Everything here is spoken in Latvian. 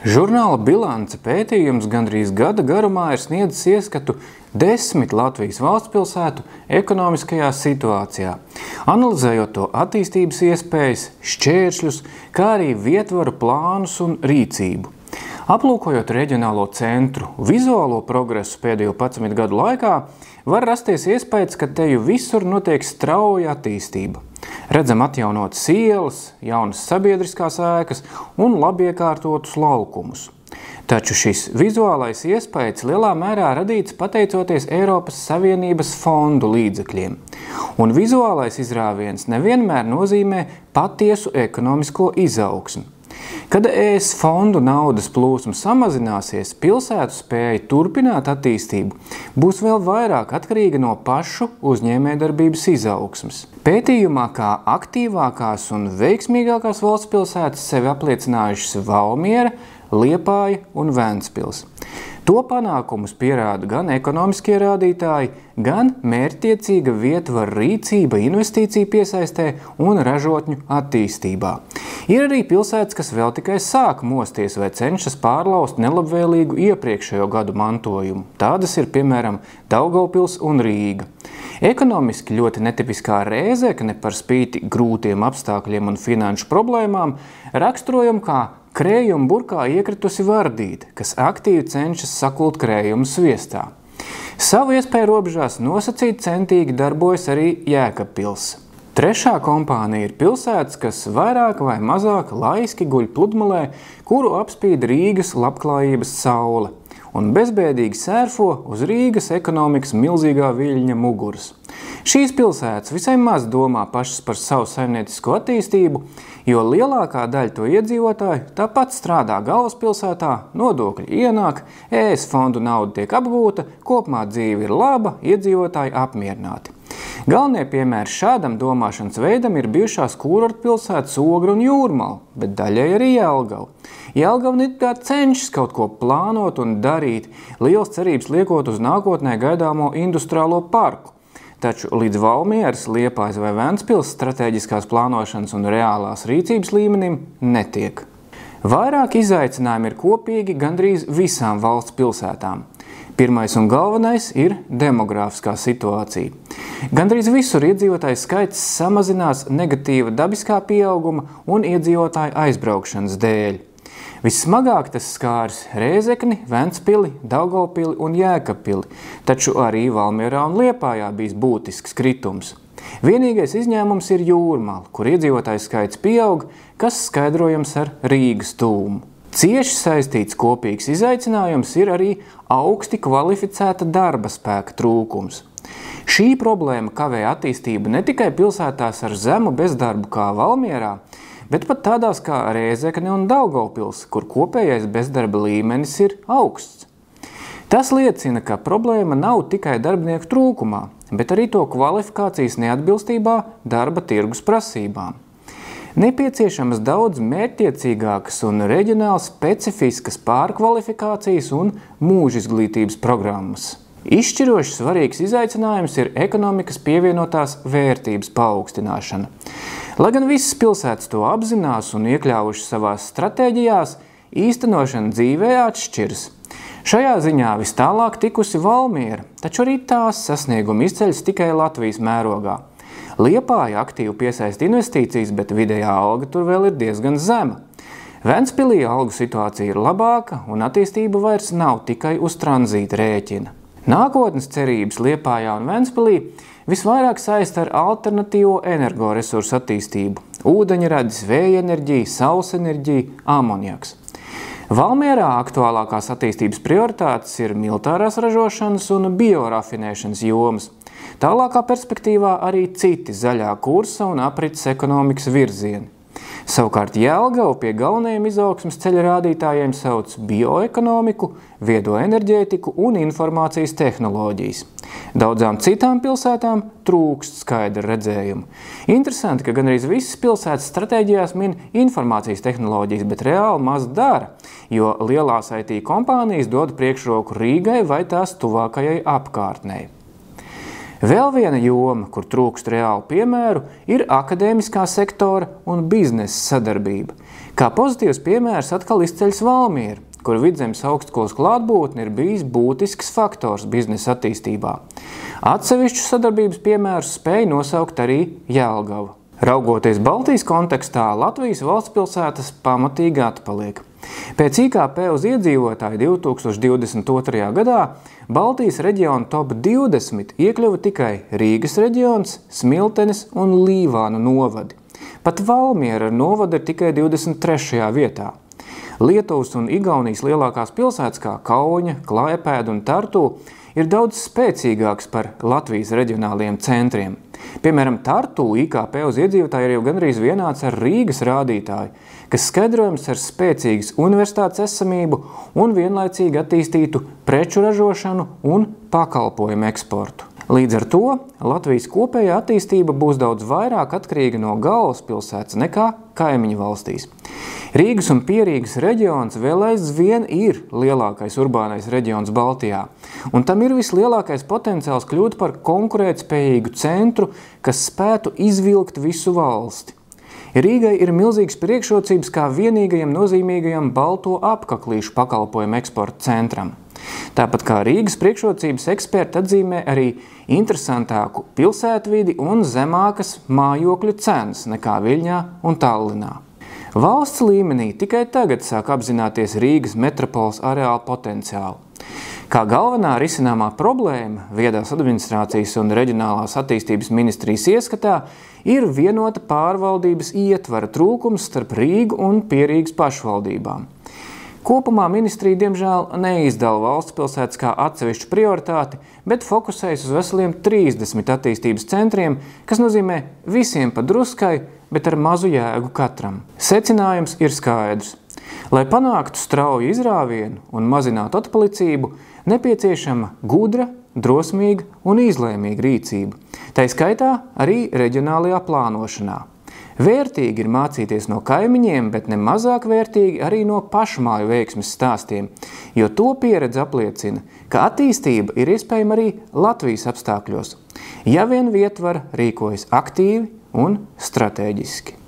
Žurnāla Bilance pētījums gandrīz gada garumā ir sniedzis ieskatu 10 Latvijas valstspilsētu ekonomiskajā situācijā, analizējot to attīstības iespējas, šķēršļus, kā arī vietvaru plānus un rīcību. Aplūkojot reģionālo centru vizuālo progresu pēdējo 11 gadu laikā, var rasties iespējas, ka teju visur notiek strauja attīstība. Redzam atjaunotas ielas, jaunas sabiedriskās ēkas un labiekārtotus laukumus. Taču šis vizuālais iespējas lielā mērā radīts pateicoties Eiropas Savienības fondu līdzekļiem. Un vizuālais izrāviens nevienmēr nozīmē patiesu ekonomisko izaugsmi. Kad ES fondu naudas plūsma samazināsies, pilsētu spēja turpināt attīstību būs vēl vairāk atkarīga no pašu uzņēmējdarbības izaugsmes. Pētījumā kā aktīvākās un veiksmīgākās valsts pilsētas sevi apliecinājušas Valmiera, Liepāja un Ventspils. To panākumus pierāda gan ekonomiskie rādītāji, gan mērķtiecīga vietvaru rīcība investīciju piesaistē un ražotņu attīstībā. Ir arī pilsētas, kas vēl tikai sāk mosties vai cenšas pārlaust nelabvēlīgu iepriekšējo gadu mantojumu. Tādas ir, piemēram, Daugavpils un Rīga. Ekonomiski ļoti netipiskā Rēzekne par spīti grūtiem apstākļiem un finanšu problēmām raksturojam kā krējuma burkā iekritusi vardīte, kas aktīvi cenšas sakult krējumu sviestā. Savu iespēju robežās nosacīt centīgi darbojas arī Jēkabpils. Trešā kompānija ir pilsētas, kas vairāk vai mazāk laiski guļ pludmalē, kuru apspīd Rīgas labklājības saule un bezbēdīgi sērfo uz Rīgas ekonomikas milzīgā viļņa muguras. Šīs pilsētas visai maz domā pašas par savu saimniecisko attīstību, jo lielākā daļa to iedzīvotāju tāpat strādā galvaspilsētā, nodokļi ienāk, ES fondu nauda tiek apgūta, kopumā dzīve ir laba, iedzīvotāji apmierināti. Galvenie piemēri šādam domāšanas veidam ir bijušās kūrortpilsētas Ogra un Jūrmala, bet daļai arī Jelgava. Jelgava cenšas kaut ko plānot un darīt, liels cerības liekot uz nākotnē gaidāmo industriālo parku. Taču līdz Valmieras, Liepājas vai Ventspils stratēģiskās plānošanas un reālās rīcības līmenim netiek. Vairāk izaicinājumi ir kopīgi gandrīz visām valsts pilsētām. Pirmais un galvenais ir demogrāfiskā situācija. Gandrīz visur iedzīvotāju skaits samazinās negatīva dabiskā pieauguma un iedzīvotāju aizbraukšanas dēļ. Vissmagāk tas skārs Rēzekni, Ventspili, Daugavpili un Jēkabpili, taču arī Valmierā un Liepājā bijis būtisks kritums. Vienīgais izņēmums ir Jūrmala, kur iedzīvotāju skaits pieaug, kas skaidrojams ar Rīgas tūmu. Cieši saistīts kopīgs izaicinājums ir arī augsti kvalificēta darba spēka trūkums. Šī problēma kavē attīstību ne tikai pilsētās ar zemu bezdarbu kā Valmierā, bet pat tādās kā Rēzekne un Daugavpils, kur kopējais bezdarba līmenis ir augsts. Tas liecina, ka problēma nav tikai darbinieku trūkumā, bet arī to kvalifikācijas neatbilstībā darba tirgus prasībām. Nepieciešamas daudz mērķtiecīgākas un reģionāli specifiskas pārkvalifikācijas un mūžizglītības programmas. Izšķiroši svarīgs izaicinājums ir ekonomikas pievienotās vērtības paaugstināšana. Lai gan visas pilsētas to apzinās un iekļāvušas savās stratēģijās, īstenošana dzīvē atšķiras. Šajā ziņā vis tālāk tikusi Valmiera, taču arī tās sasniegumi izceļas tikai Latvijas mērogā. Liepāja aktīvi piesaista investīcijas, bet vidējā alga tur vēl ir diezgan zema. Ventspilī algu situācija ir labāka un attīstība vairs nav tikai uz tranzīta rēķina. Nākotnes cerības Liepājā un Ventspilī visvairāk saista ar alternatīvo energoresursu attīstību – ūdeņradis, vēja enerģija, saules enerģija, amoniaks. Valmierā aktuālākās attīstības prioritātes ir militārās ražošanas un biorafinēšanas jomas. Tālākā perspektīvā arī citi zaļā kursa un aprits ekonomikas virzieni. Savukārt Jelgava pie galvenajiem izaugsmes ceļa rādītājiem sauc bioekonomiku, viedo enerģētiku un informācijas tehnoloģijas. Daudzām citām pilsētām trūkst skaidra redzējuma. Interesanti, ka gandrīz visas pilsētas stratēģijās min informācijas tehnoloģijas, bet reāli maz dara, jo lielās IT kompānijas dod priekšroku Rīgai vai tās tuvākajai apkārtnei. Vēl viena joma, kur trūkst reālu piemēru, ir akadēmiskā sektora un biznesa sadarbība. Kā pozitīvs piemērs atkal izceļas Valmiera, kur Vidzemes augstskolas klātbūtne ir bijis būtisks faktors biznesa attīstībā. Atsevišķu sadarbības piemērus spēja nosaukt arī Jelgava. Raugoties Baltijas kontekstā, Latvijas valstspilsētas pamatīgi atpaliek. Pēc IKP uz iedzīvotāju 2022. gadā Baltijas reģiona top 20 iekļuva tikai Rīgas reģions, Smiltenes un Līvānu novadi. Pat Valmiera ar novadu ir tikai 23. vietā. Lietuvas un Igaunijas lielākās pilsētas kā Kauņa, Klaipēda un Tartu ir daudz spēcīgāks par Latvijas reģionāliem centriem. Piemēram, Tartu IKP uz iedzīvotāju ir jau gandrīz vienāds ar Rīgas rādītāju, kas skaidrojams ar spēcīgas universitātes esamību un vienlaicīgi attīstītu preču ražošanu un pakalpojumu eksportu. Līdz ar to Latvijas kopējā attīstība būs daudz vairāk atkarīga no galvaspilsētas nekā kaimiņu valstīs. Rīgas un Pierīgas reģions vēl aizvien ir lielākais urbānais reģions Baltijā, un tam ir vislielākais potenciāls kļūt par konkurētspējīgu centru, kas spētu izvilkt visu valsti. Rīgai ir milzīgas priekšrocības kā vienīgajam nozīmīgajam balto apaklīšu pakalpojumu eksporta centram. Tāpat kā Rīgas priekšrocības eksperti atzīmē arī interesantāku pilsētvidi un zemākas mājokļu cenas nekā Viļņā un Tallinā. Valsts līmenī tikai tagad sāk apzināties Rīgas metropoles areāla potenciālu. Kā galvenā risināmā problēma viedās administrācijas un reģionālās attīstības ministrijas ieskatā ir vienota pārvaldības ietvara trūkums starp Rīgu un Pierīgas pašvaldībām. Kopumā ministrija, diemžēl, neizdala valstspilsētas kā atsevišķu prioritāti, bet fokusējas uz veseliem 30 attīstības centriem, kas nozīmē visiem pa druskai, bet ar mazu jēgu katram. Secinājums ir skaidrs. Lai panāktu strauju izrāvienu un mazinātu atpalicību, nepieciešama gudra, drosmīga un izlēmīga rīcība. Tai skaitā arī reģionālajā plānošanā. Vērtīgi ir mācīties no kaimiņiem, bet ne mazāk vērtīgi arī no pašmāju veiksmes stāstiem, jo to pieredze apliecina, ka attīstība ir iespējama arī Latvijas apstākļos, ja vien vietvara rīkojas aktīvi un stratēģiski.